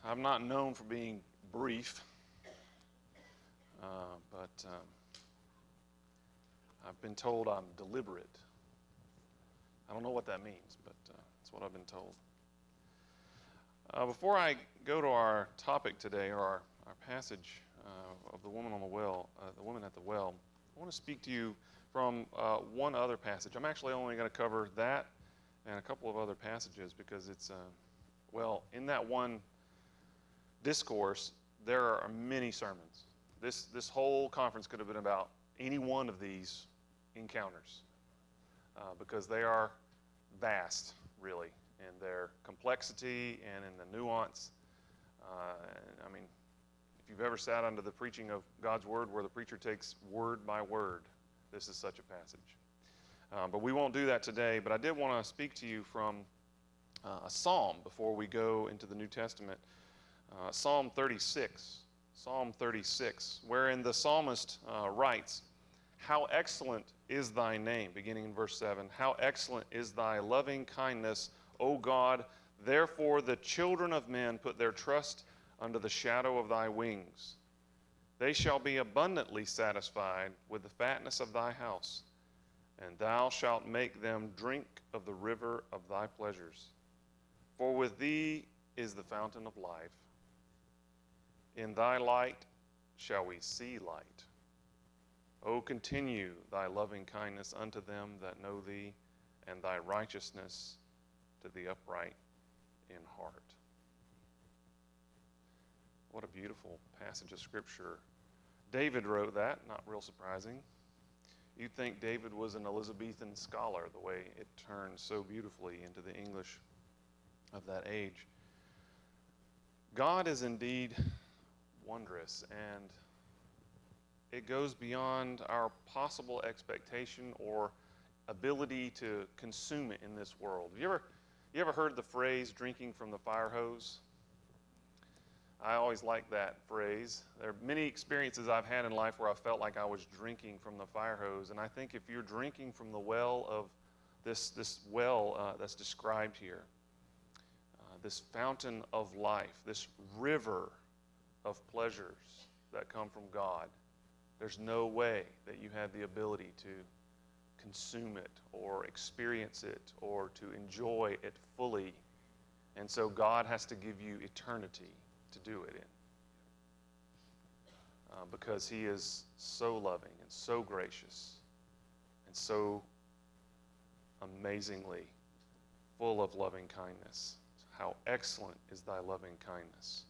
I'm not known for being brief, but I've been told I'm deliberate. I don't know what that means, but that's what I've been told. Before I go to our topic today, or our passage of the woman on the well, the woman at the well, I want to speak to you from one other passage. I'm actually only going to cover that and a couple of other passages because it's, in that one discourse, there are many sermons. This whole conference could have been about any one of these encounters because they are vast, really, in their complexity and in the nuance. I mean, if you've ever sat under the preaching of God's Word where the preacher takes word by word, this is such a passage. But we won't do that today, but I did want to speak to you from a psalm before we go into the New Testament. Psalm 36, wherein the psalmist writes, "How excellent is thy name," beginning in verse 7, "How excellent is thy loving kindness, O God, therefore the children of men put their trust under the shadow of thy wings. They shall be abundantly satisfied with the fatness of thy house, and thou shalt make them drink of the river of thy pleasures. For with thee is the fountain of life. In thy light shall we see light. O continue thy loving kindness unto them that know thee, and thy righteousness to the upright in heart." What a beautiful passage of Scripture. David wrote that, not real surprising. You'd think David was an Elizabethan scholar, the way it turned so beautifully into the English of that age. God is indeed wondrous, and it goes beyond our possible expectation or ability to consume it in this world. You ever heard the phrase "drinking from the fire hose"? I always like that phrase. There are many experiences I've had in life where I felt like I was drinking from the fire hose, and I think if you're drinking from the well of this well that's described here, this fountain of life, this river of pleasures that come from God, there's no way that you have the ability to consume it or experience it or to enjoy it fully. And so God has to give you eternity to do it in because He is so loving and so gracious and so amazingly full of loving kindness. How excellent is thy loving kindness.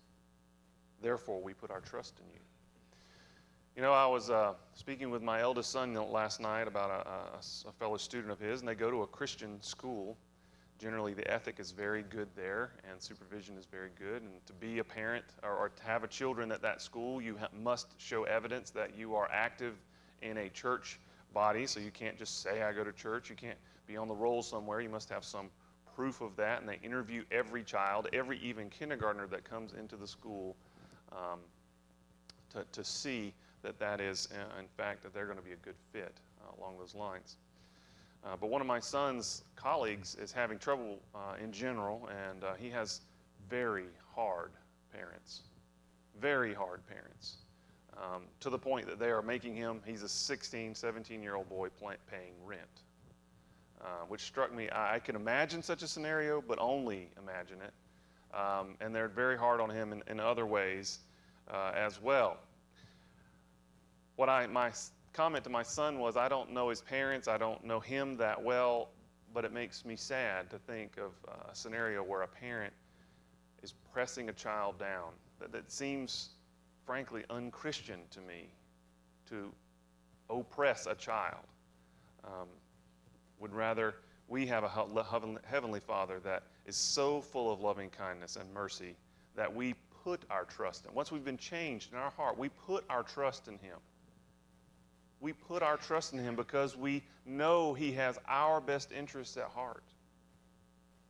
Therefore, we put our trust in you. You know, I was speaking with my eldest son last night about a fellow student of his, and they go to a Christian school. Generally, the ethic is very good there, and supervision is very good. And to be a parent or to have a children at that school, you must show evidence that you are active in a church body. So you can't just say, "I go to church." You can't be on the roll somewhere. You must have some proof of that. And they interview every child, even kindergartner that comes into the school to see that is, in fact, that they're going to be a good fit along those lines. But one of my son's colleagues is having trouble in general, and he has very hard parents, to the point that they are making him, he's a 16, 17-year-old boy paying rent, which struck me. I can imagine such a scenario, but only imagine it. And they're very hard on him in other ways as well. My comment to my son was, I don't know his parents, I don't know him that well, but it makes me sad to think of a scenario where a parent is pressing a child down. That seems, frankly, unchristian to me, to oppress a child. Would rather we have a Heavenly Father that is so full of loving kindness and mercy that we put our trust in. Once we've been changed in our heart, we put our trust in Him. We put our trust in Him because we know He has our best interests at heart.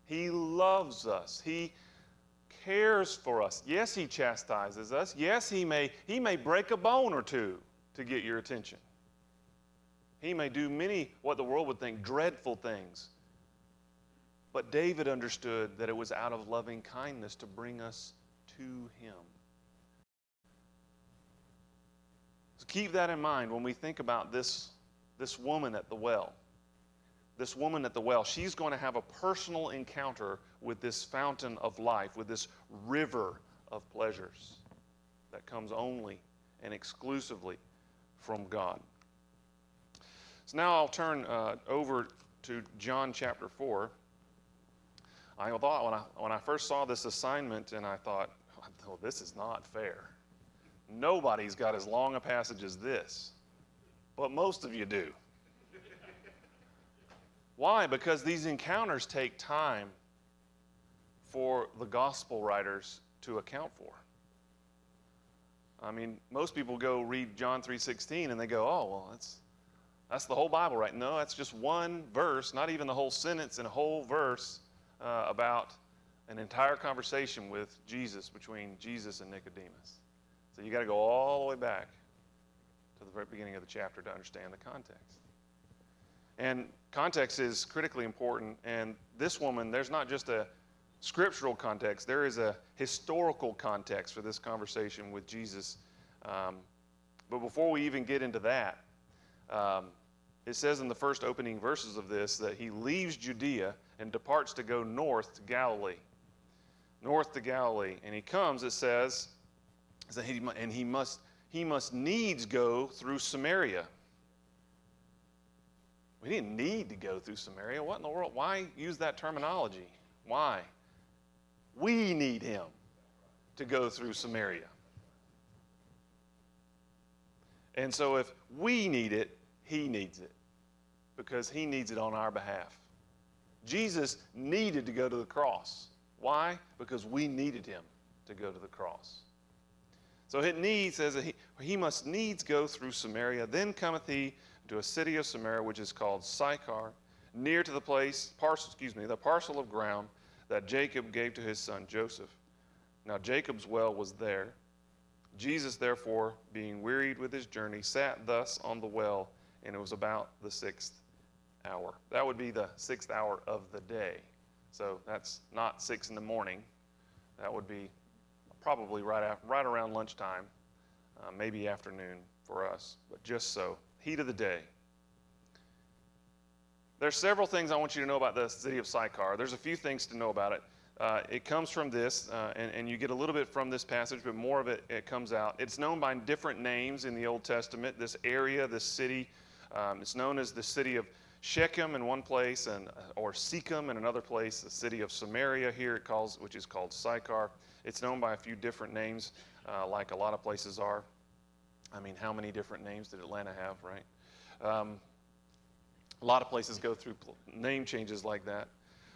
He loves us. He cares for us. Yes, He chastises us. Yes, He may break a bone or two to get your attention. He may do many, what the world would think, dreadful things. But David understood that it was out of loving kindness to bring us to him. So keep that in mind when we think about this woman at the well. This woman at the well, she's going to have a personal encounter with this fountain of life, with this river of pleasures that comes only and exclusively from God. So now I'll turn over to John chapter 4. I thought when I first saw this assignment, and I thought, oh, this is not fair. Nobody's got as long a passage as this, but most of you do. Why? Because these encounters take time for the gospel writers to account for. I mean, most people go read John 3:16 and they go, oh, well, that's the whole Bible, right? No, that's just one verse, not even the whole sentence in a whole verse about an entire conversation with Jesus, between Jesus and Nicodemus. So you got to go all the way back to the very beginning of the chapter to understand the context. And context is critically important. And this woman, there's not just a scriptural context, there is a historical context for this conversation with Jesus. But before we even get into that, it says in the first opening verses of this that he leaves Judea and departs to go north to Galilee. North to Galilee. And he comes, it says, that he must needs go through Samaria. We didn't need to go through Samaria. What in the world? Why use that terminology? Why? We need him to go through Samaria. And so if we need it, he needs it, because he needs it on our behalf. Jesus needed to go to the cross. Why? Because we needed him to go to the cross. So it needs, says that he must needs go through Samaria. Then cometh he to a city of Samaria, which is called Sychar, near to the parcel of ground that Jacob gave to his son Joseph. Now Jacob's well was there. Jesus, therefore, being wearied with his journey, sat thus on the well, and it was about the 6th hour. That would be the 6th hour of the day. So that's not 6 in the morning. That would be probably right around lunchtime, maybe afternoon for us, but just so. Heat of the day. There's several things I want you to know about the city of Sychar. There's a few things to know about it. It comes from this, and you get a little bit from this passage, but more of it comes out. It's known by different names in the Old Testament. This area, this city, it's known as the city of Shechem in one place, or Shechem in another place. The city of Samaria here, which is called Sychar. It's known by a few different names, like a lot of places are. I mean, how many different names did Atlanta have, right? A lot of places go through name changes like that.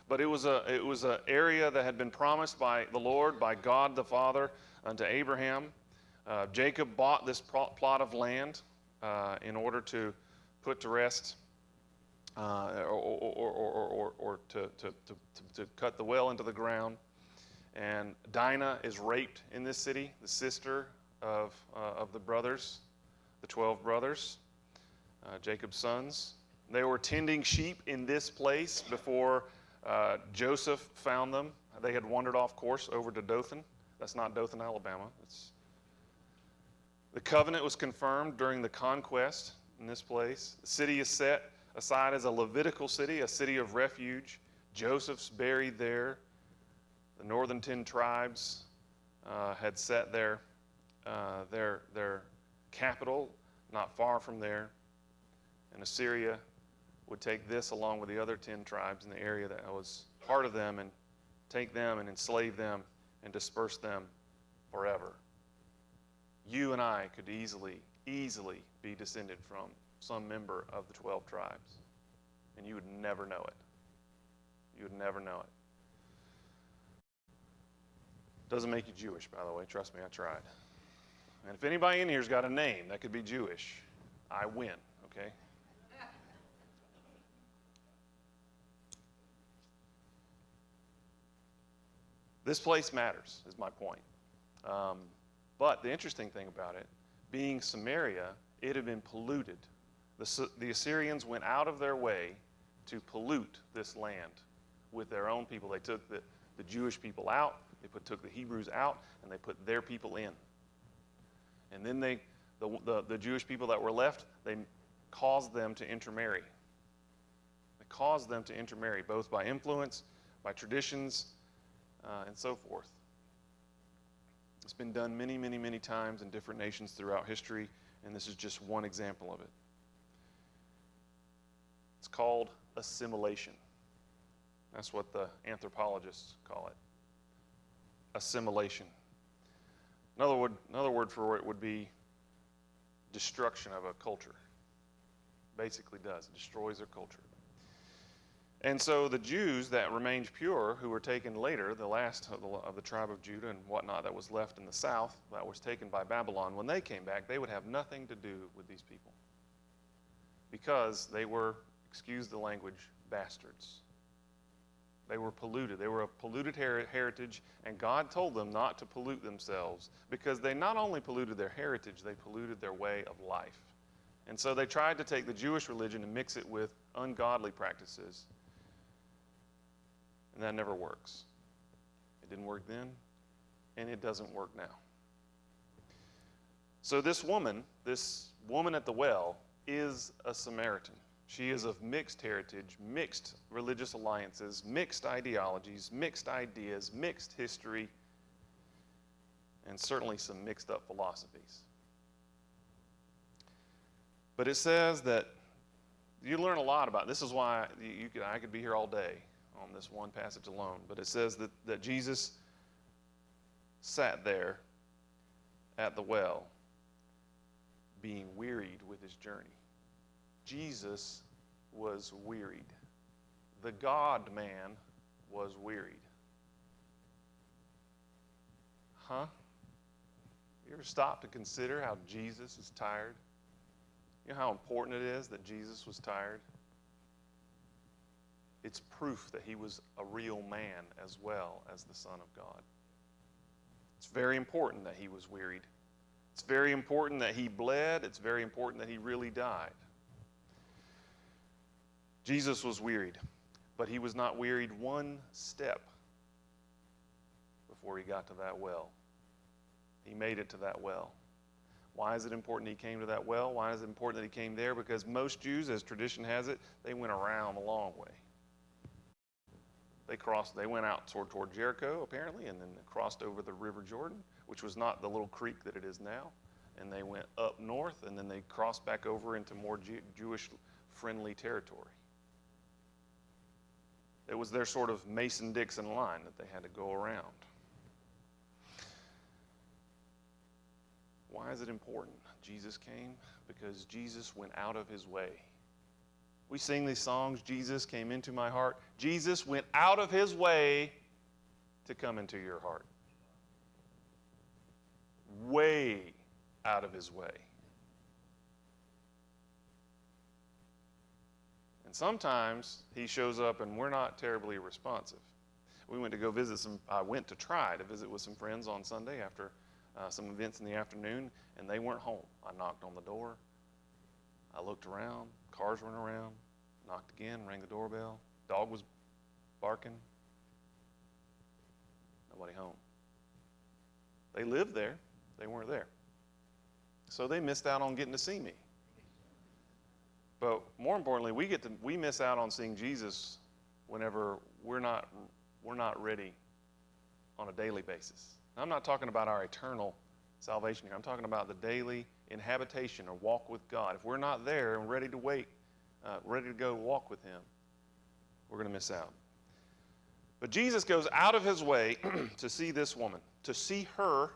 But it was an area that had been promised by the Lord, by God the Father, unto Abraham. Jacob bought this plot of land in order to put to rest, or to cut the well into the ground. And Dinah is raped in this city, the sister of the brothers, the 12 brothers, Jacob's sons. They were tending sheep in this place before Joseph found them. They had wandered off course over to Dothan. That's not Dothan, Alabama. The covenant was confirmed during the conquest in this place. The city is set aside as a Levitical city, a city of refuge. Joseph's buried there. The northern 10 tribes had set their capital not far from there. And Assyria would take this along with the other 10 tribes in the area that was part of them and take them and enslave them and disperse them forever. You and I could easily be descended from some member of the 12 tribes, and you would never know it. You would never know it. Doesn't make you Jewish, by the way. Trust me, I tried. And if anybody in here's got a name that could be Jewish, I win, okay? This place matters, is my point. But the interesting thing about it, being Samaria, it had been polluted. The Assyrians went out of their way to pollute this land with their own people. They took the Jewish people out. took the Hebrews out and they put their people in. And then the Jewish people that were left, they caused them to intermarry. They caused them to intermarry, both by influence, by traditions, and so forth. It's been done many, many, many times in different nations throughout history, and this is just one example of it. It's called assimilation. That's what the anthropologists call it. Assimilation. Another word for it would be destruction of a culture. Basically does. It destroys their culture. And so the Jews that remained pure, who were taken later, the last of the tribe of Judah and whatnot that was left in the south, that was taken by Babylon, when they came back, they would have nothing to do with these people. Because they were, excuse the language, bastards. They were polluted. They were a polluted heritage, and God told them not to pollute themselves because they not only polluted their heritage, they polluted their way of life. And so they tried to take the Jewish religion and mix it with ungodly practices. And that never works. It didn't work then, and it doesn't work now. So this woman at the well, is a Samaritan. She is of mixed heritage, mixed religious alliances, mixed ideologies, mixed ideas, mixed history, and certainly some mixed up philosophies. But it says that you learn a lot about, this is why I could be here all day on this one passage alone, but it says that Jesus sat there at the well being wearied with his journey. Jesus was wearied. The God-man was wearied. Huh? You ever stop to consider how Jesus is tired? You know how important it is that Jesus was tired? It's proof that he was a real man as well as the Son of God. It's very important that he was wearied. It's very important that he bled. It's very important that he really died. Jesus was wearied, but he was not wearied one step before he got to that well. He made it to that well. Why is it important he came to that well? Why is it important that he came there? Because most Jews, as tradition has it, they went around the long way. They went out toward Jericho, apparently, and then crossed over the River Jordan, which was not the little creek that it is now. And they went up north, and then they crossed back over into more Jewish-friendly territory. It was their sort of Mason-Dixon line that they had to go around. Why is it important? Jesus came because Jesus went out of his way. We sing these songs, Jesus came into my heart. Jesus went out of his way to come into your heart. Way out of his way. And sometimes he shows up and we're not terribly responsive. I went to try to visit with some friends on Sunday after some events in the afternoon, and they weren't home. I knocked on the door. I looked around. Cars weren't around. Knocked again, rang the doorbell. Dog was barking. Nobody home. They lived there. They weren't there. So they missed out on getting to see me. But more importantly, we miss out on seeing Jesus whenever we're not ready on a daily basis. Now, I'm not talking about our eternal salvation here. I'm talking about the daily inhabitation or walk with God. If we're not there and ready to wait, ready to go walk with him, we're going to miss out. But Jesus goes out of his way to see this woman, to see her,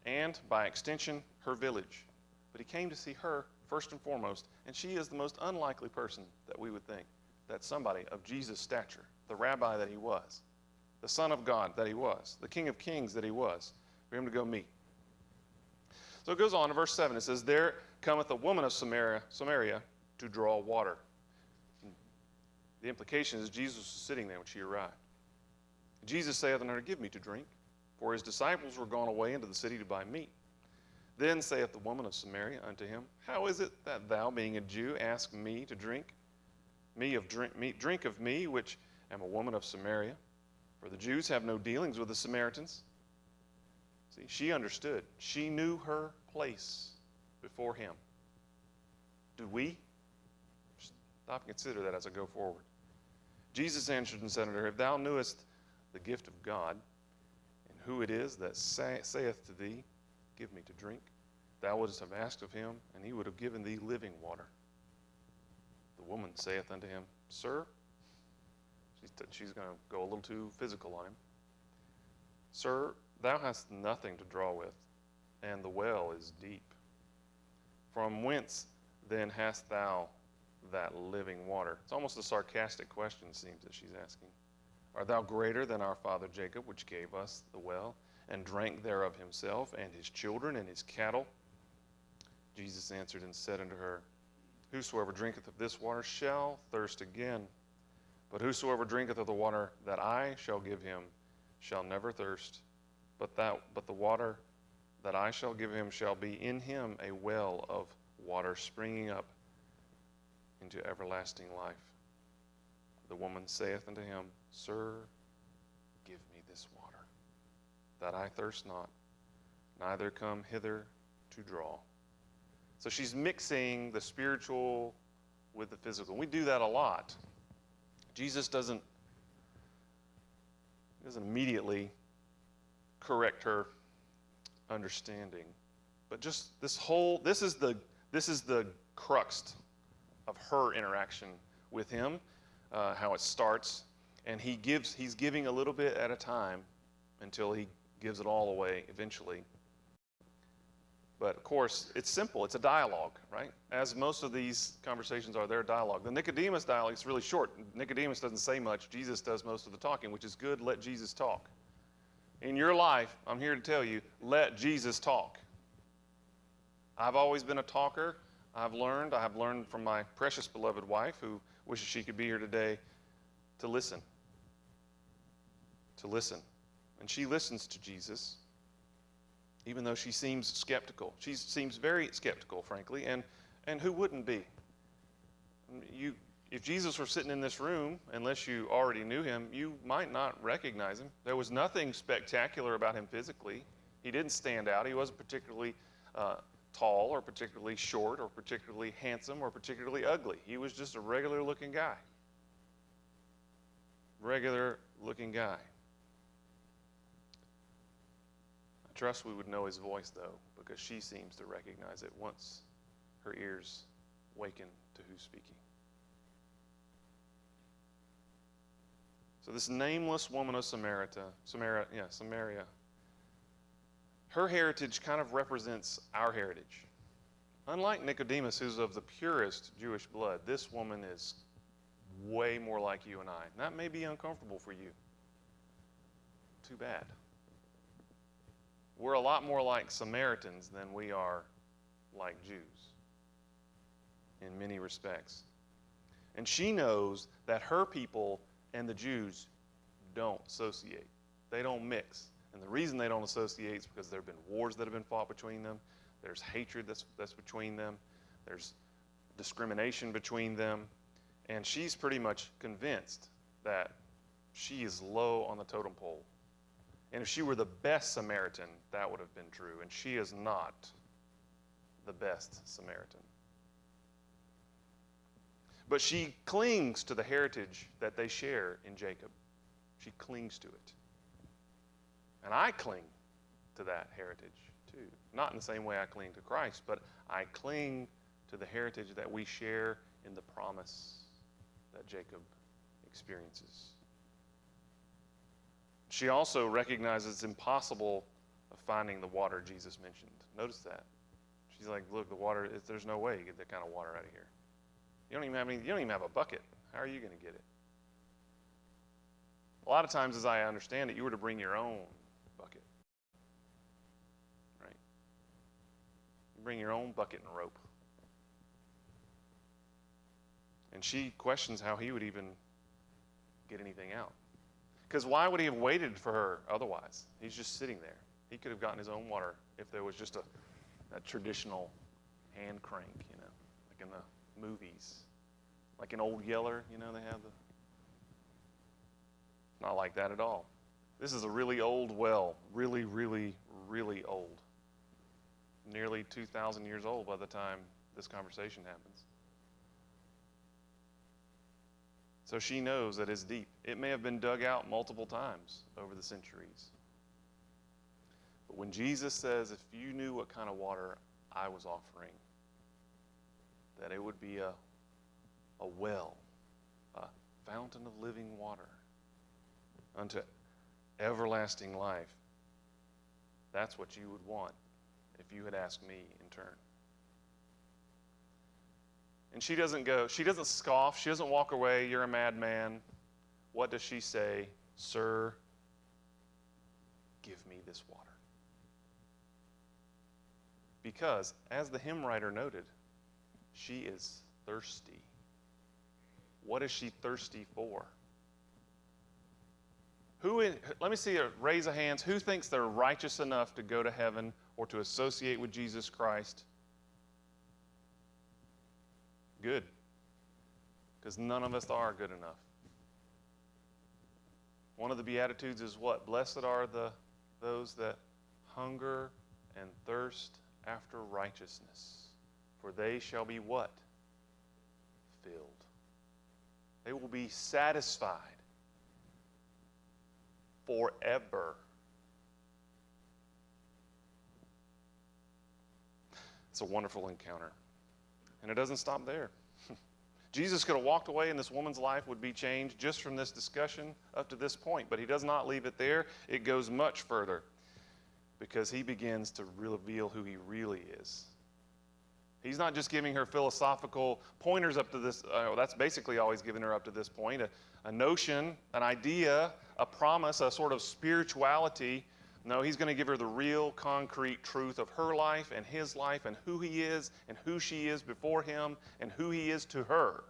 and by extension, her village. But he came to see her first and foremost, and she is the most unlikely person that we would think, that somebody of Jesus' stature, the rabbi that he was, the Son of God that he was, the King of Kings that he was, for him to go meet. So it goes on in verse 7. It says, there cometh a woman of Samaria to draw water. The implication is Jesus was sitting there when she arrived. Jesus saith unto her, give me to drink, for his disciples were gone away into the city to buy meat. Then saith the woman of Samaria unto him, how is it that thou, being a Jew, ask me to drink? Drink of me, which am a woman of Samaria. For the Jews have no dealings with the Samaritans. See, she understood. She knew her place before him. Do we? Stop and consider that as I go forward. Jesus answered and said unto her, If thou knewest the gift of God, and who it is that saith to thee, Give me to drink, thou wouldst have asked of him, and he would have given thee living water. The woman saith unto him, Sir, she's going to go a little too physical on him. Sir, thou hast nothing to draw with, and the well is deep. From whence then hast thou that living water? It's almost a sarcastic question, it seems, that she's asking. Art thou greater than our father Jacob, which gave us the well, and drank thereof himself, and his children, and his cattle? Jesus answered and said unto her, Whosoever drinketh of this water shall thirst again. But whosoever drinketh of the water that I shall give him shall never thirst. But the water that I shall give him shall be in him a well of water springing up into everlasting life. The woman saith unto him, Sir, give me this water, that I thirst not, neither come hither to draw. So she's mixing the spiritual with the physical. We do that a lot. Jesus doesn't immediately correct her understanding. But just this is the crux of her interaction with him, how it starts. And he's giving a little bit at a time until he gives it all away eventually. But of course, it's simple. It's a dialogue, right? As most of these conversations are, they're a dialogue. The Nicodemus dialogue is really short. Nicodemus doesn't say much. Jesus does most of the talking, which is good. Let Jesus talk. In your life, I'm here to tell you, let Jesus talk. I've always been a talker. I have learned from my precious beloved wife, who wishes she could be here today, to listen. To listen. And she listens to Jesus, even though she seems skeptical. She seems very skeptical, frankly, and who wouldn't be? If Jesus were sitting in this room, unless you already knew him, you might not recognize him. There was nothing spectacular about him physically. He didn't stand out. He wasn't particularly tall or particularly short or particularly handsome or particularly ugly. He was just a regular-looking guy. Regular-looking guy. I trust we would know his voice, though, because she seems to recognize it once her ears waken to who's speaking. So this nameless woman of Samaria, her heritage kind of represents our heritage. Unlike Nicodemus, who's of the purest Jewish blood, this woman is way more like you and I. And that may be uncomfortable for you. Too bad. We're a lot more like Samaritans than we are like Jews in many respects. And she knows that her people and the Jews don't associate. They don't mix. And the reason they don't associate is because there have been wars that have been fought between them. There's hatred that's between them. There's discrimination between them. And she's pretty much convinced that she is low on the totem pole. And if she were the best Samaritan, that would have been true. And she is not the best Samaritan. But she clings to the heritage that they share in Jacob. She clings to it. And I cling to that heritage too. Not in the same way I cling to Christ, but I cling to the heritage that we share in the promise that Jacob experiences. She also recognizes it's impossible of finding the water Jesus mentioned. Notice that. She's like, look, the water, there's no way you get that kind of water out of here. You don't even have a bucket. How are you going to get it? A lot of times, as I understand it, you were to bring your own bucket. Right? You bring your own bucket and rope. And she questions how he would even get anything out. Because why would he have waited for her otherwise? He's just sitting there. He could have gotten his own water if there was just a traditional hand crank, like in the movies. Like in Old Yeller, they have not like that at all. This is a really old well, really, really, really old. Nearly 2,000 years old by the time this conversation happens. So she knows that it's deep. It may have been dug out multiple times over the centuries. But when Jesus says, if you knew what kind of water I was offering, that it would be a well, a fountain of living water unto everlasting life, that's what you would want if you had asked me in turn. And she doesn't scoff, she doesn't walk away, you're a madman. What does she say? Sir, give me this water. Because, as the hymn writer noted, she is thirsty. What is she thirsty for? Let me see a raise of hands. Who thinks they're righteous enough to go to heaven or to associate with Jesus Christ? Good. Because none of us are good enough. One of the Beatitudes is what? Blessed are those that hunger and thirst after righteousness, for they shall be what? Filled. They will be satisfied forever. It's a wonderful encounter. And it doesn't stop there. Jesus could have walked away and this woman's life would be changed just from this discussion up to this point. But he does not leave it there. It goes much further because he begins to reveal who he really is. He's not just giving her philosophical pointers up to this. That's basically all he's given her up to this point. A notion, an idea, a promise, a sort of spirituality. No, he's going to give her the real, concrete truth of her life and his life and who he is and who she is before him and who he is to her.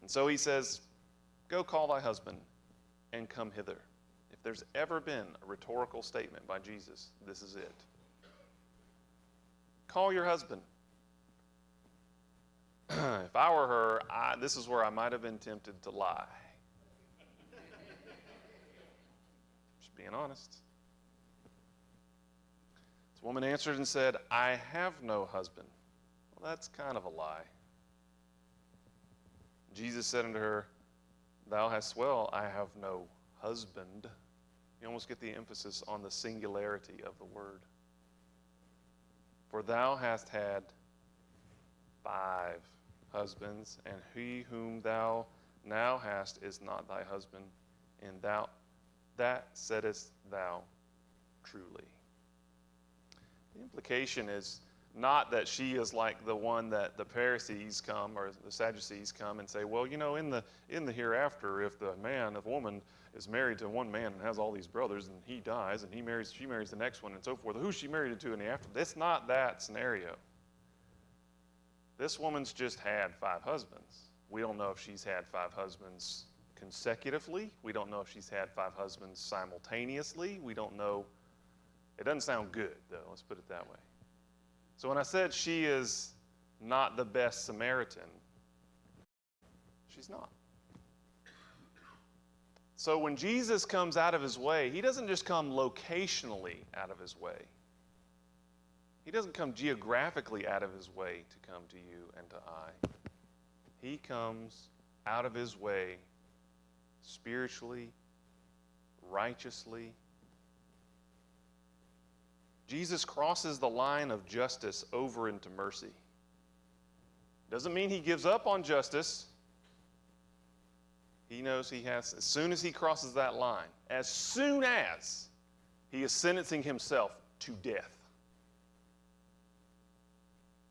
And so he says, go call thy husband and come hither. If there's ever been a rhetorical statement by Jesus, this is it. Call your husband. If I were her, this is where I might have been tempted to lie. Being honest. This woman answered and said, I have no husband. Well, that's kind of a lie. Jesus said unto her, thou hast well, I have no husband. You almost get the emphasis on the singularity of the word. For thou hast had 5 husbands, and he whom thou now hast is not thy husband, and that saidest thou truly. The implication is not that she is like the one that the Pharisees come or the Sadducees come and say, well, you know, in the hereafter, if the woman is married to one man and has all these brothers and he dies and she marries the next one and so forth, who's she married to in the after? It's not that scenario. This woman's just had 5 husbands. We don't know if she's had 5 husbands consecutively. We don't know if she's had 5 husbands simultaneously. We don't know. It doesn't sound good, though. Let's put it that way. So when I said she is not the best Samaritan, she's not. So when Jesus comes out of his way, he doesn't just come locationally out of his way. He doesn't come geographically out of his way to come to you and to I. He comes out of his way spiritually, righteously. Jesus crosses the line of justice over into mercy. Doesn't mean he gives up on justice. He knows he has, as soon as he crosses that line, as soon as he is sentencing himself to death.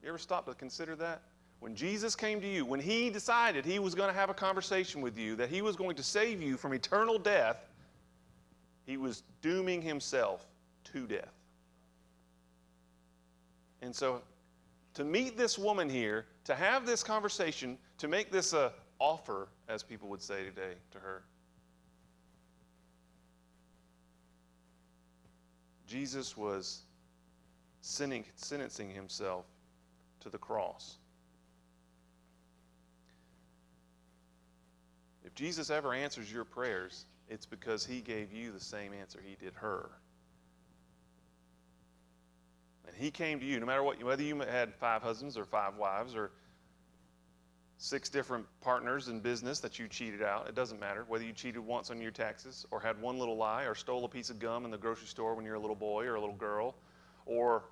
You ever stop to consider that? When Jesus came to you, when he decided he was going to have a conversation with you, that he was going to save you from eternal death, he was dooming himself to death. And so to meet this woman here, to have this conversation, to make this a offer, as people would say today, to her, Jesus was sentencing himself to the cross. If If Jesus ever answers your prayers, it's because he gave you the same answer he did her. And he came to you, no matter what, whether you had 5 husbands or 5 wives or 6 different partners in business that you cheated out. It doesn't matter whether you cheated once on your taxes or had one little lie or stole a piece of gum in the grocery store when you're a little boy or a little girl or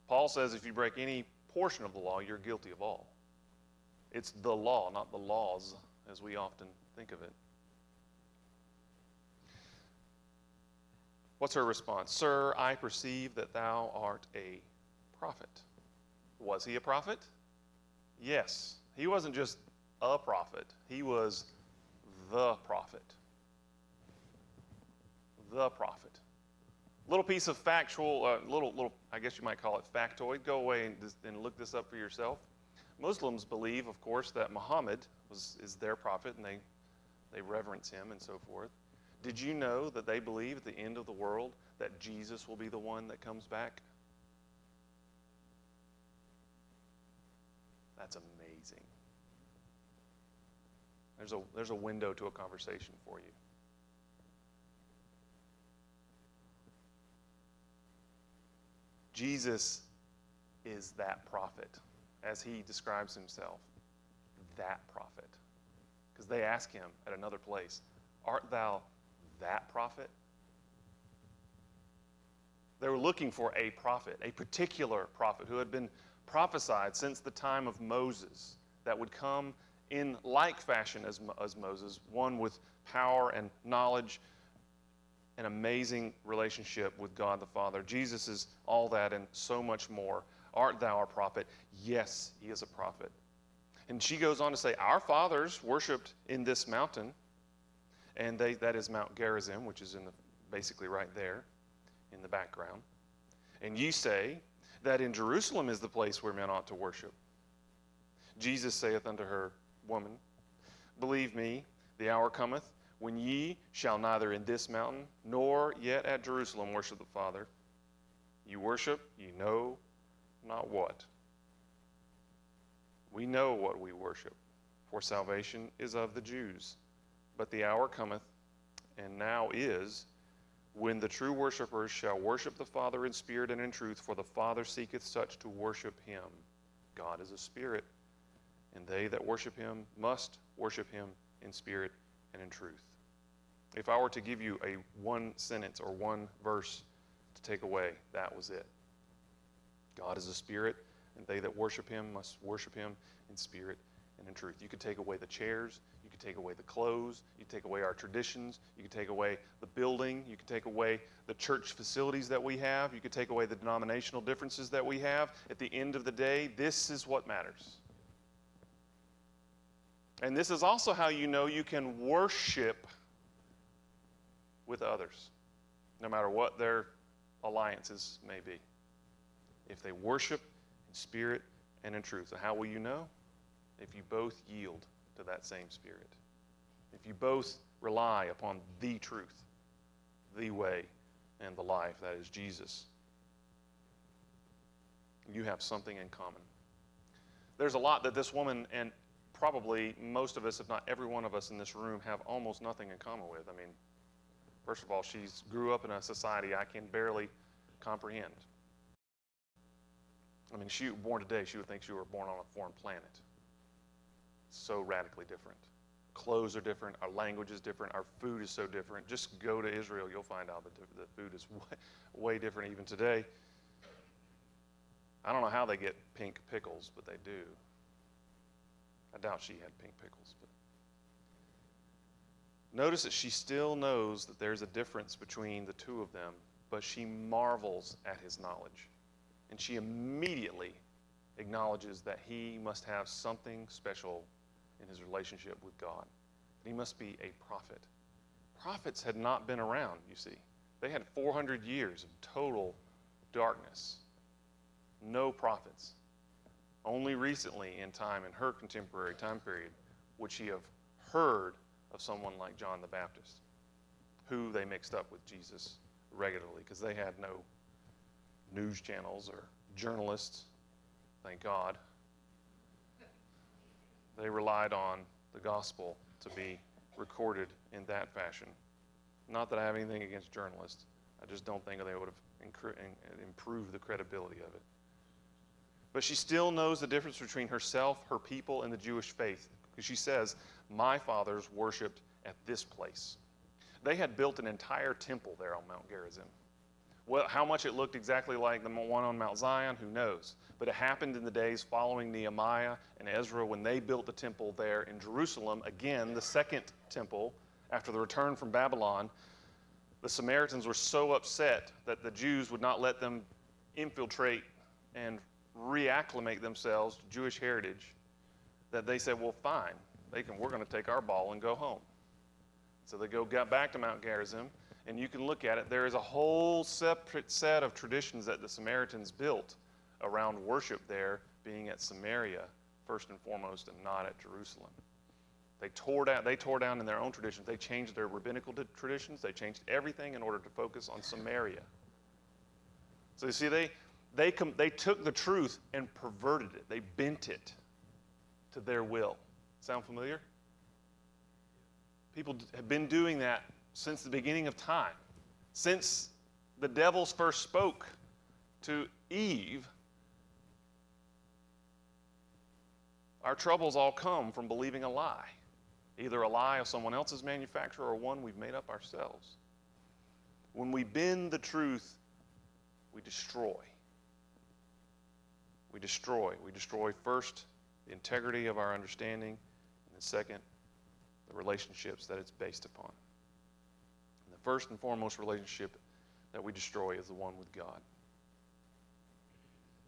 Paul says if you break any portion of the law, you're guilty of all. It's the law, not the laws, as we often think of it. What's her response? Sir, I perceive that thou art a prophet. Was he a prophet? Yes. He wasn't just a prophet. He was the prophet. The prophet. Little piece of factual, little, I guess you might call it factoid. Go away and look this up for yourself. Muslims believe, of course, that Muhammad is their prophet, and they reverence him and so forth. Did you know that they believe at the end of the world that Jesus will be the one that comes back? That's amazing. There's a window to a conversation for you. Jesus is that prophet, as he describes himself, that prophet. Because they ask him at another place, art thou that prophet? They were looking for a prophet, a particular prophet who had been prophesied since the time of Moses, that would come in like fashion as Moses, one with power and knowledge, an amazing relationship with God the Father. Jesus is all that and so much more. Art thou a prophet? Yes, he is a prophet. And she goes on to say, our fathers worshipped in this mountain, and that is Mount Gerizim, which is basically right there in the background. And ye say that in Jerusalem is the place where men ought to worship. Jesus saith unto her, Woman, believe me, the hour cometh, when ye shall neither in this mountain nor yet at Jerusalem worship the Father. You worship, ye know not what. We know what we worship, for salvation is of the Jews. But the hour cometh, and now is, when the true worshipers shall worship the Father in spirit and in truth, for the Father seeketh such to worship him. God is a spirit, and they that worship him must worship him in spirit and in truth. If I were to give you a one sentence or one verse to take away, that was it. God is a spirit, and they that worship him must worship him in spirit and in truth. You could take away the chairs, you could take away the clothes, you could take away our traditions, you could take away the building, you could take away the church facilities that we have, you could take away the denominational differences that we have. At the end of the day, this is what matters. And this is also how you know you can worship with others, no matter what their alliances may be. If they worship in spirit and in truth. And how will you know? If you both yield to that same spirit. If you both rely upon the truth, the way, and the life, that is Jesus. You have something in common. There's a lot that this woman and probably most of us, if not every one of us in this room, have almost nothing in common with. I mean, first of all, she grew up in a society I can barely comprehend. I mean, she born today, she would think she were born on a foreign planet. So radically different. Clothes are different. Our language is different. Our food is so different. Just go to Israel, you'll find out that the food is way different even today. I don't know how they get pink pickles, but they do. I doubt she had pink pickles. But notice that she still knows that there's a difference between the two of them, but she marvels at his knowledge. And she immediately acknowledges that he must have something special in his relationship with God. And he must be a prophet. Prophets had not been around, you see. They had 400 years of total darkness. No prophets. Only recently in time, in her contemporary time period, would she have heard of someone like John the Baptist, who they mixed up with Jesus regularly because they had no news channels or journalists, thank God. They relied on the gospel to be recorded in that fashion. Not that I have anything against journalists. I just don't think they would have improved the credibility of it. But she still knows the difference between herself, her people, and the Jewish faith. Because she says, my fathers worshipped at this place. They had built an entire temple there on Mount Gerizim. Well, how much it looked exactly like the one on Mount Zion, who knows? But it happened in the days following Nehemiah and Ezra when they built the temple there in Jerusalem. Again, the second temple after the return from Babylon. The Samaritans were so upset that the Jews would not let them infiltrate and reacclimate themselves to Jewish heritage that they said, well, fine, we're going to take our ball and go home. So they got back to Mount Gerizim, and you can look at it. There is a whole separate set of traditions that the Samaritans built around worship there being at Samaria, first and foremost, and not at Jerusalem. They tore down in their own traditions. They changed their rabbinical traditions. They changed everything in order to focus on Samaria. So you see, they took the truth and perverted it. They bent it to their will. Sound familiar? People have been doing that since the beginning of time. Since the devil first spoke to Eve, our troubles all come from believing a lie. Either a lie of someone else's manufacture or one we've made up ourselves. When we bend the truth, we destroy. We destroy. We destroy first the integrity of our understanding, and then second, the relationships that it's based upon. And the first and foremost relationship that we destroy is the one with God.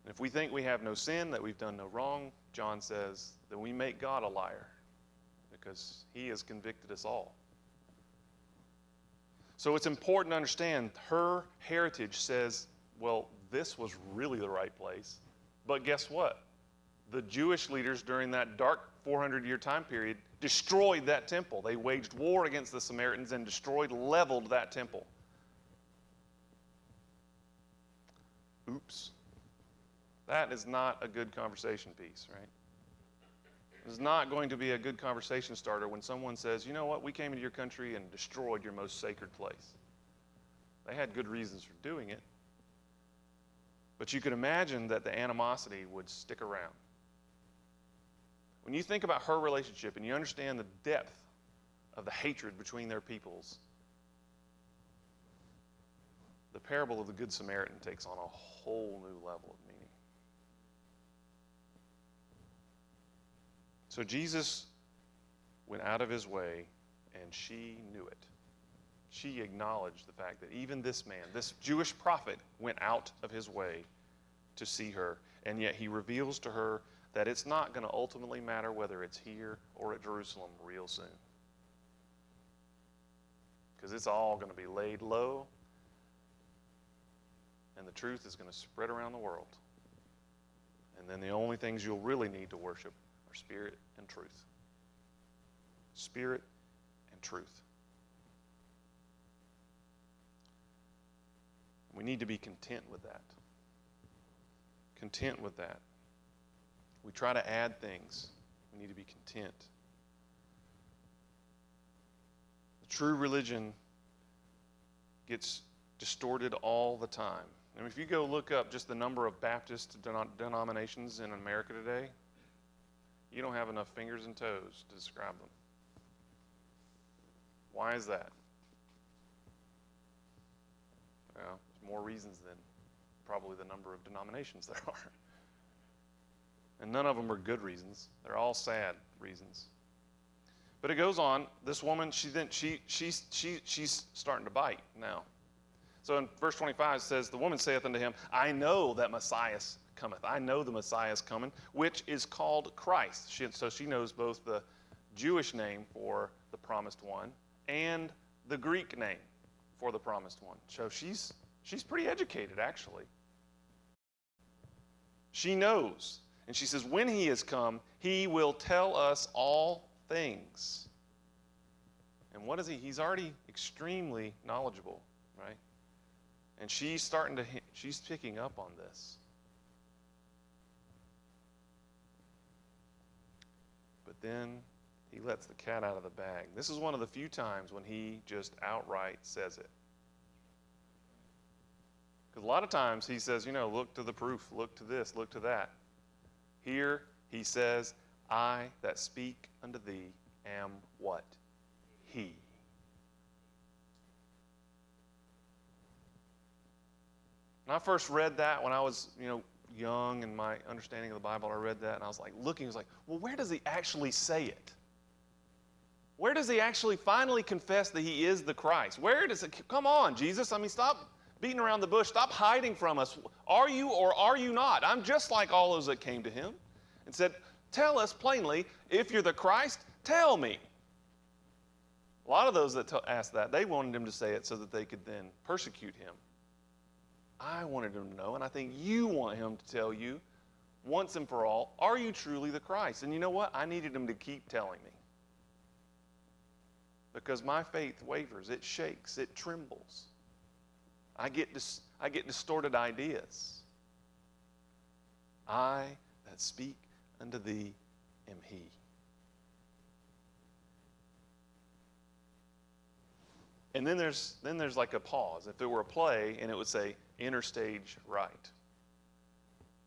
And if we think we have no sin, that we've done no wrong, John says, then we make God a liar, because he has convicted us all. So it's important to understand her heritage says, well, this was really the right place. But guess what? The Jewish leaders during that dark 400-year time period destroyed that temple. They waged war against the Samaritans and leveled that temple. Oops. That is not a good conversation piece, right? It's not going to be a good conversation starter when someone says, you know what, we came into your country and destroyed your most sacred place. They had good reasons for doing it. But you could imagine that the animosity would stick around. When you think about her relationship and you understand the depth of the hatred between their peoples, the parable of the Good Samaritan takes on a whole new level of meaning. So Jesus went out of his way, and she knew it. She acknowledged the fact that even this man, this Jewish prophet, went out of his way to see her, and yet he reveals to her that it's not going to ultimately matter whether it's here or at Jerusalem real soon. Because it's all going to be laid low, and the truth is going to spread around the world. And then the only things you'll really need to worship are spirit and truth. Spirit and truth. We need to be content with that. Content with that. We try to add things. We need to be content. The true religion gets distorted all the time. I mean, if you go look up just the number of Baptist denominations in America today, you don't have enough fingers and toes to describe them. Why is that? Well, there's more reasons than probably the number of denominations there are. And none of them are good reasons. They're all sad reasons. But it goes on. This woman, she's starting to bite now. So in verse 25 it says, the woman saith unto him, I know that Messiah cometh. I know the Messiah is coming, which is called Christ. So she knows both the Jewish name for the promised one and the Greek name for the promised one. So she's pretty educated, actually. She knows. And she says, when he is come, he will tell us all things. And what is he? He's already extremely knowledgeable, right? And she's picking up on this. But then he lets the cat out of the bag. This is one of the few times when he just outright says it. Because a lot of times he says, look to the proof, look to this, look to that. Here he says, I that speak unto thee am what? He. When I first read that, when I was, young in my understanding of the Bible, I read that and I was looking, well, where does he actually say it? Where does he actually finally confess that he is the Christ? Where does it, come on, Jesus, stop beating around the bush, stop hiding from us. Are you or are you not? I'm just like all those that came to him and said, tell us plainly, if you're the Christ, tell me. A lot of those that asked that, they wanted him to say it so that they could then persecute him. I wanted him to know, and I think you want him to tell you once and for all, are you truly the Christ? And you know what? I needed him to keep telling me. Because my faith wavers, it shakes, it trembles. I get distorted ideas. I that speak unto thee am he. And then there's like a pause. If it were a play, and it would say, enter stage right.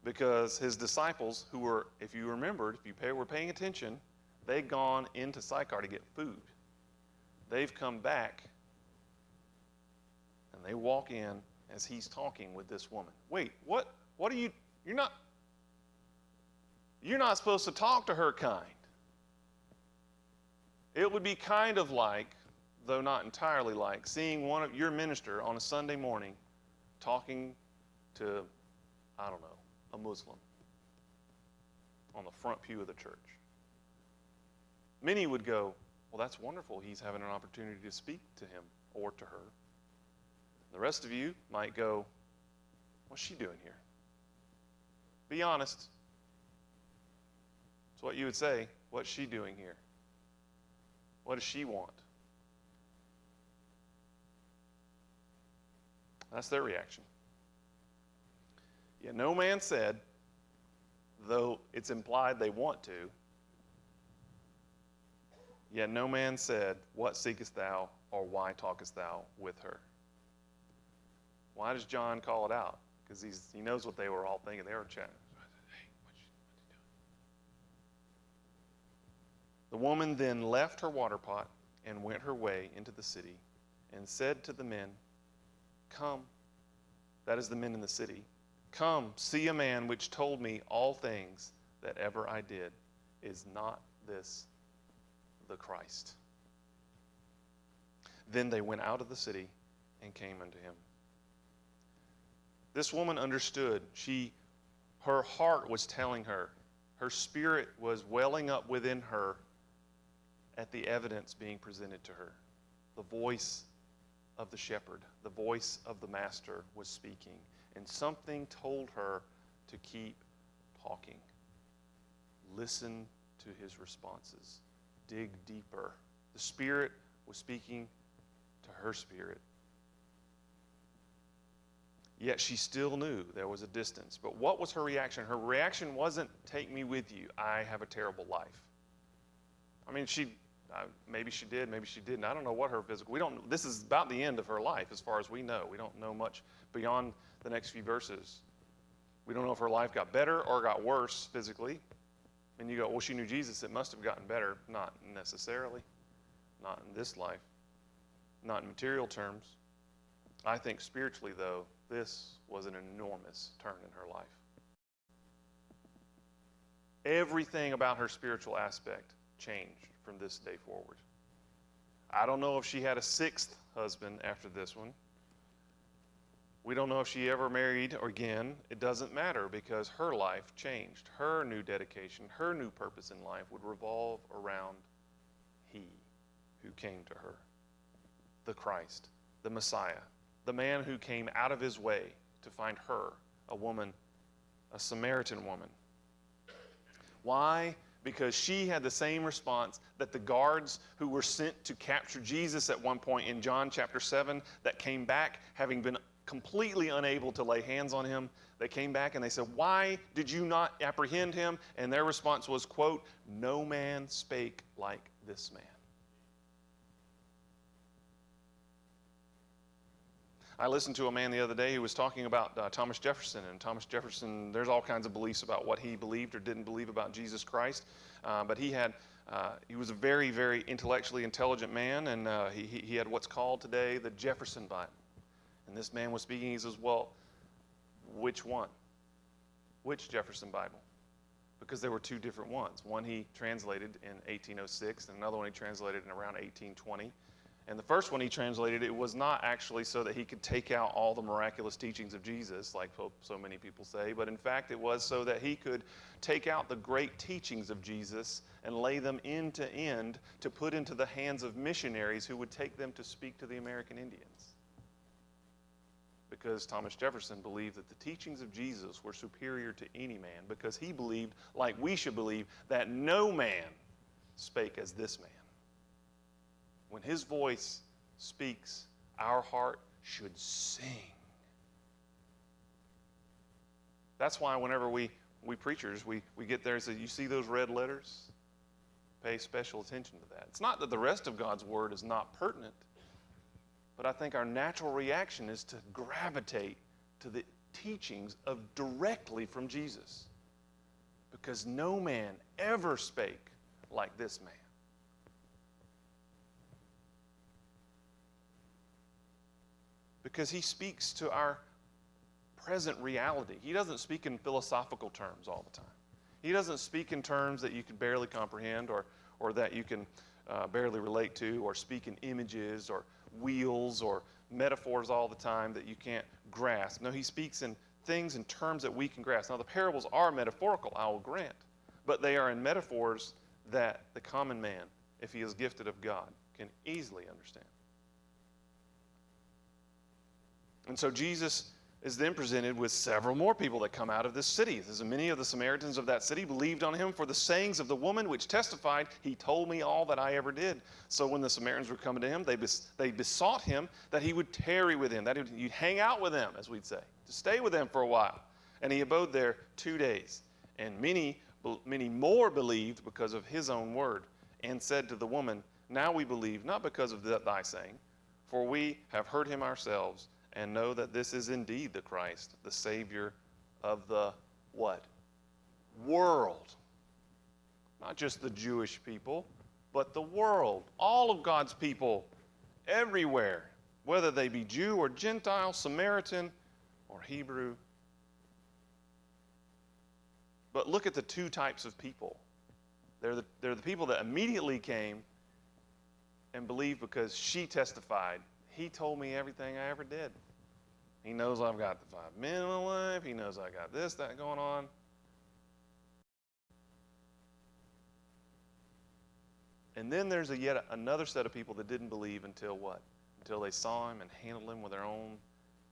Because his disciples, who were, if you remembered, if you were paying attention, they'd gone into Sychar to get food. They've come back, and they walk in as he's talking with this woman. Wait, what are you, you're not supposed to talk to her kind. It would be kind of like, though not entirely like, seeing one of your minister on a Sunday morning talking to, I don't know, a Muslim on the front pew of the church. Many would go, well, that's wonderful. He's having an opportunity to speak to him or to her. The rest of you might go, what's she doing here? Be honest. It's what you would say. What's she doing here? What does she want? That's their reaction. Yet no man said, though it's implied they want to, yet no man said, what seekest thou, or why talkest thou with her? Why does John call it out? Because he knows what they were all thinking. They were chatting. Hey, what's he doing? The woman then left her water pot and went her way into the city and said to the men, come, that is the men in the city, come, see a man which told me all things that ever I did. Is not this the Christ? Then they went out of the city and came unto him. This woman understood. Her heart was telling her. Her spirit was welling up within her at the evidence being presented to her. The voice of the shepherd, the voice of the master was speaking, and something told her to keep talking. Listen to his responses. Dig deeper. The Spirit was speaking to her spirit. Yet she still knew there was a distance. But what was her reaction? Her reaction wasn't, take me with you. I have a terrible life. Maybe she did, maybe she didn't. I don't know what her physical, this is about the end of her life as far as we know. We don't know much beyond the next few verses. We don't know if her life got better or got worse physically. And you go, well, she knew Jesus, it must have gotten better. Not necessarily. Not in this life. Not in material terms. I think spiritually, though, this was an enormous turn in her life. Everything about her spiritual aspect changed from this day forward. I don't know if she had a sixth husband after this one. We don't know if she ever married again. It doesn't matter, because her life changed. Her new dedication, her new purpose in life would revolve around he who came to her. The Christ, the Messiah, the man who came out of his way to find her, a woman, a Samaritan woman. Why? Because she had the same response that the guards who were sent to capture Jesus at one point in John chapter 7, that came back having been completely unable to lay hands on him. They came back and they said, "Why did you not apprehend him?" And their response was, quote, "No man spake like this man." I listened to a man the other day who was talking about Thomas Jefferson. And Thomas Jefferson, there's all kinds of beliefs about what he believed or didn't believe about Jesus Christ. But he was a very, very intellectually intelligent man, and he had what's called today the Jefferson Bible. And this man was speaking. He says, "Well, which one? Which Jefferson Bible?" Because there were two different ones. One he translated in 1806, and another one he translated in around 1820. And the first one he translated, it was not actually so that he could take out all the miraculous teachings of Jesus, like so many people say, but in fact it was so that he could take out the great teachings of Jesus and lay them end to end to put into the hands of missionaries who would take them to speak to the American Indians. Because Thomas Jefferson believed that the teachings of Jesus were superior to any man, because he believed, like we should believe, that no man spake as this man. When his voice speaks, our heart should sing. That's why whenever we preachers, we get there and say, "You see those red letters? Pay special attention to that." It's not that the rest of God's word is not pertinent, but I think our natural reaction is to gravitate to the teachings of directly from Jesus. Because no man ever spake like this man. Because he speaks to our present reality. He doesn't speak in philosophical terms all the time. He doesn't speak in terms that you can barely comprehend or that you can barely relate to, or speak in images or wheels or metaphors all the time that you can't grasp. No, he speaks in things and terms that we can grasp. Now, the parables are metaphorical, I will grant, but they are in metaphors that the common man, if he is gifted of God, can easily understand. And so Jesus is then presented with several more people that come out of this city. As many of the Samaritans of that city believed on him for the sayings of the woman, which testified, "He told me all that I ever did." So when the Samaritans were coming to him, they besought him that he would tarry with them, that he'd hang out with them, as we'd say, to stay with them for a while. And he abode there 2 days. And many more believed because of his own word, and said to the woman, "Now we believe, not because of thy saying, for we have heard him ourselves, and know that this is indeed the Christ, the Savior of the" what? World. Not just the Jewish people, but the world. All of God's people, everywhere, whether they be Jew or Gentile, Samaritan or Hebrew. But look at the two types of people. They're the people that immediately came and believed because she testified, "He told me everything I ever did. He knows I've got the 5 men in my life. He knows I got this, that going on." And then there's yet another set of people that didn't believe until what? Until they saw him and handled him with their own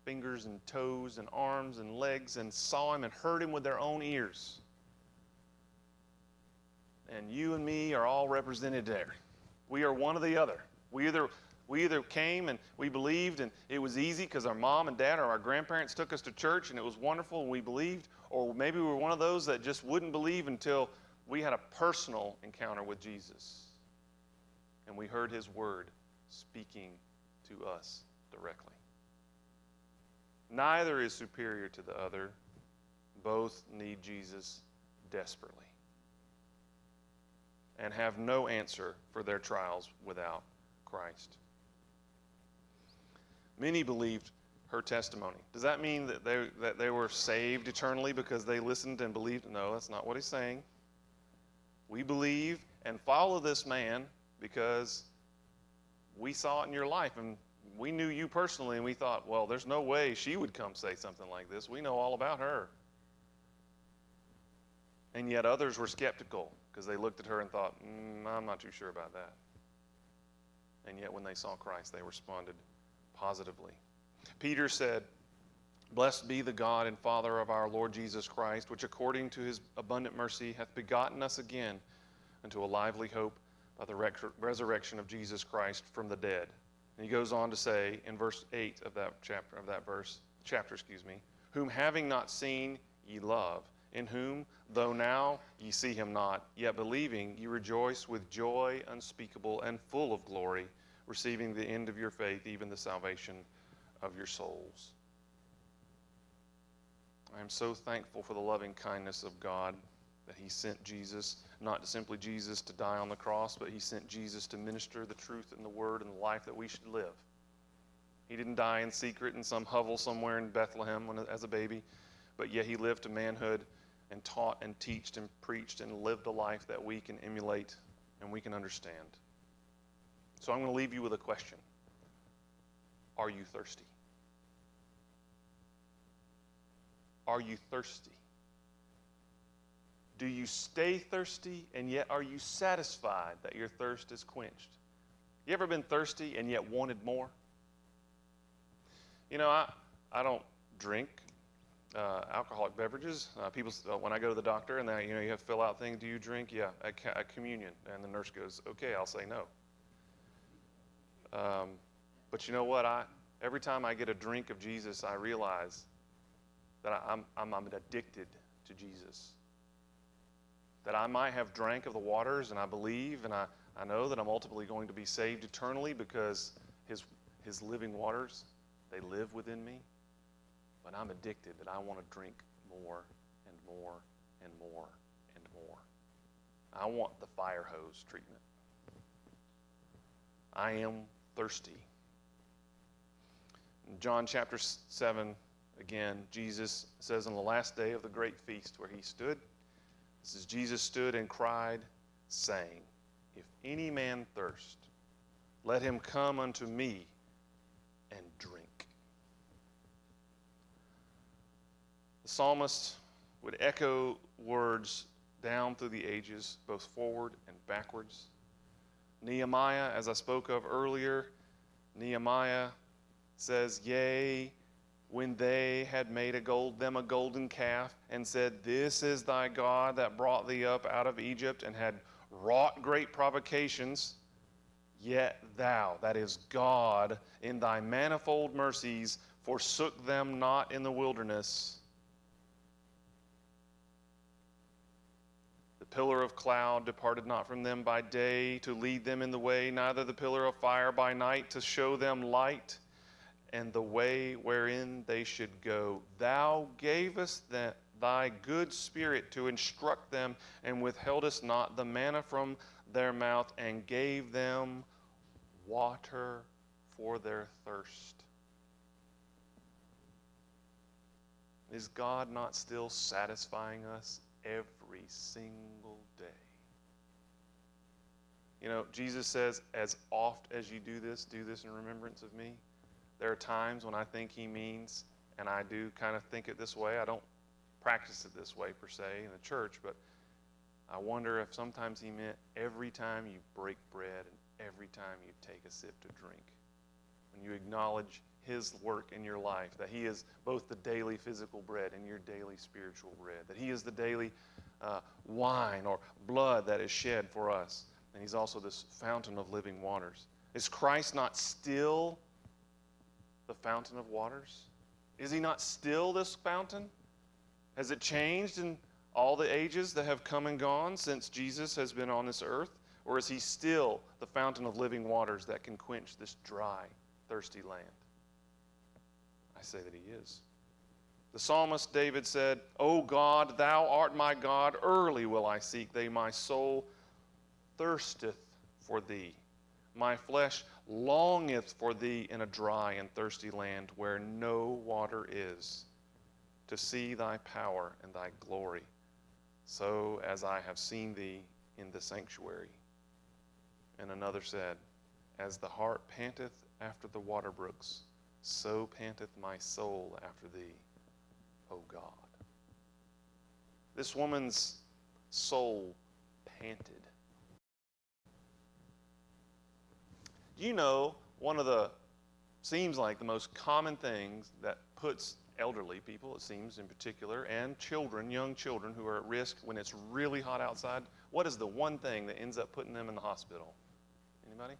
fingers and toes and arms and legs, and saw him and heard him with their own ears. And you and me are all represented there. We are one or the other. We either came and we believed and it was easy because our mom and dad or our grandparents took us to church and it was wonderful and we believed, or maybe we were one of those that just wouldn't believe until we had a personal encounter with Jesus and we heard his word speaking to us directly. Neither is superior to the other. Both need Jesus desperately and have no answer for their trials without Christ. Many believed her testimony. Does that mean that they were saved eternally because they listened and believed? No, that's not what he's saying. We believe and follow this man because we saw it in your life and we knew you personally and we thought, well, there's no way she would come say something like this. We know all about her. And yet others were skeptical because they looked at her and thought, I'm not too sure about that. And yet when they saw Christ, they responded positively. Peter said, "Blessed be the God and Father of our Lord Jesus Christ, which according to his abundant mercy hath begotten us again unto a lively hope by the resurrection of Jesus Christ from the dead." And he goes on to say in verse 8 of that chapter, whom having not seen ye love, in whom, though now ye see him not, yet believing, ye rejoice with joy unspeakable and full of glory, receiving the end of your faith, even the salvation of your souls. I am so thankful for the loving kindness of God that he sent Jesus, not simply Jesus to die on the cross, but he sent Jesus to minister the truth and the word and the life that we should live. He didn't die in secret in some hovel somewhere in Bethlehem as a baby, but yet he lived to manhood and taught and teached and preached and lived a life that we can emulate and we can understand. So I'm going to leave you with a question. Are you thirsty? Are you thirsty? Do you stay thirsty, and yet are you satisfied that your thirst is quenched? You ever been thirsty and yet wanted more? You know, I don't drink alcoholic beverages. People, when I go to the doctor and you have to fill out things, do you drink? Yeah, at communion. And the nurse goes, okay, I'll say no. But you know what? Every time I get a drink of Jesus, I realize that I'm addicted to Jesus. That I might have drank of the waters, and I believe, and I know that I'm ultimately going to be saved eternally because his living waters, they live within me. But I'm addicted that I want to drink more and more and more and more. I want the fire hose treatment. I am thirsty. In John chapter 7, again, Jesus says on the last day of the great feast where he stood, it says, Jesus stood and cried, saying, if any man thirst, let him come unto me and drink. The psalmist would echo words down through the ages, both forward and backwards. Nehemiah, as I spoke of earlier, Nehemiah says, yea, when they had made them a golden calf, and said, this is thy God that brought thee up out of Egypt, and had wrought great provocations, yet thou, that is God, in thy manifold mercies, forsook them not in the wilderness. The pillar of cloud departed not from them by day to lead them in the way, neither the pillar of fire by night to show them light, and the way wherein they should go. Thou gavest thy good spirit to instruct them, and withheldest not the manna from their mouth, and gave them water for their thirst. Is God not still satisfying us every single day? You know, Jesus says, as oft as you do this in remembrance of me. There are times when I think he means, and I do kind of think it this way. I don't practice it this way per se in the church, but I wonder if sometimes he meant every time you break bread and every time you take a sip to drink. When you acknowledge his work in your life, that he is both the daily physical bread and your daily spiritual bread, that he is the daily wine or blood that is shed for us, and he's also this fountain of living waters. Is Christ not still the fountain of waters? Is he not still this fountain? Has it changed in all the ages that have come and gone since Jesus has been on this earth? Or is he still the fountain of living waters that can quench this dry, thirsty land? I say that he is. The psalmist David said, O God, thou art my God, early will I seek thee. My soul thirsteth for thee. My flesh longeth for thee in a dry and thirsty land where no water is, to see thy power and thy glory, so as I have seen thee in the sanctuary. And another said, as the hart panteth after the water brooks, so panteth my soul after thee, O God. This woman's soul panted. Do you know one of the, seems like the most common things that puts elderly people, it seems in particular, and children, young children who are at risk when it's really hot outside, what is the one thing that ends up putting them in the hospital? Anybody?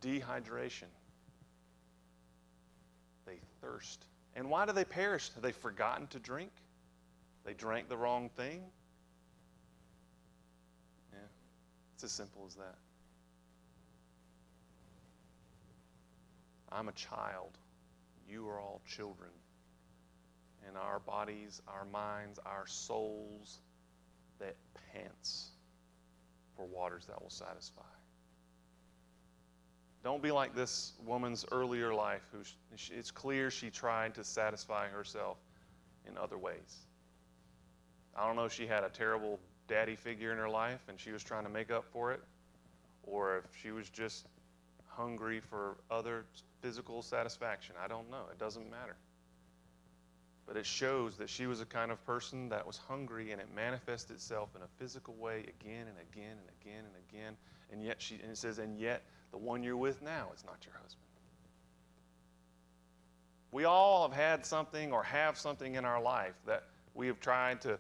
Dehydration. They thirst And why do they perish? Have they forgotten to drink? They drank the wrong thing? Yeah, it's as simple as that. I'm a child. You are all children. And our bodies, our minds, our souls that pants for waters that will satisfy. Don't be like this woman's earlier life who it's clear she tried to satisfy herself in other ways. I don't know if she had a terrible daddy figure in her life and she was trying to make up for it, or if she was just hungry for other physical satisfaction. I don't know. It doesn't matter. But it shows that she was a kind of person that was hungry, and it manifested itself in a physical way again and again and again and again. And yet and it says, and yet the one you're with now is not your husband. We all have had something or have something in our life that we have tried to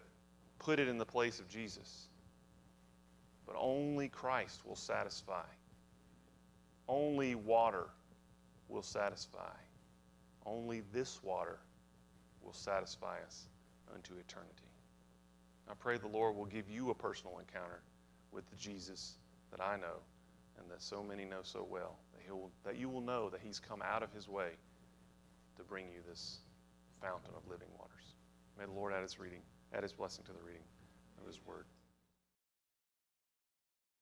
put it in the place of Jesus. But only Christ will satisfy. Only water will satisfy. Only this water will satisfy us unto eternity. I pray the Lord will give you a personal encounter with the Jesus that I know and that so many know so well, that you will know that he's come out of his way to bring you this fountain of living waters. May the Lord add his blessing to the reading of his word.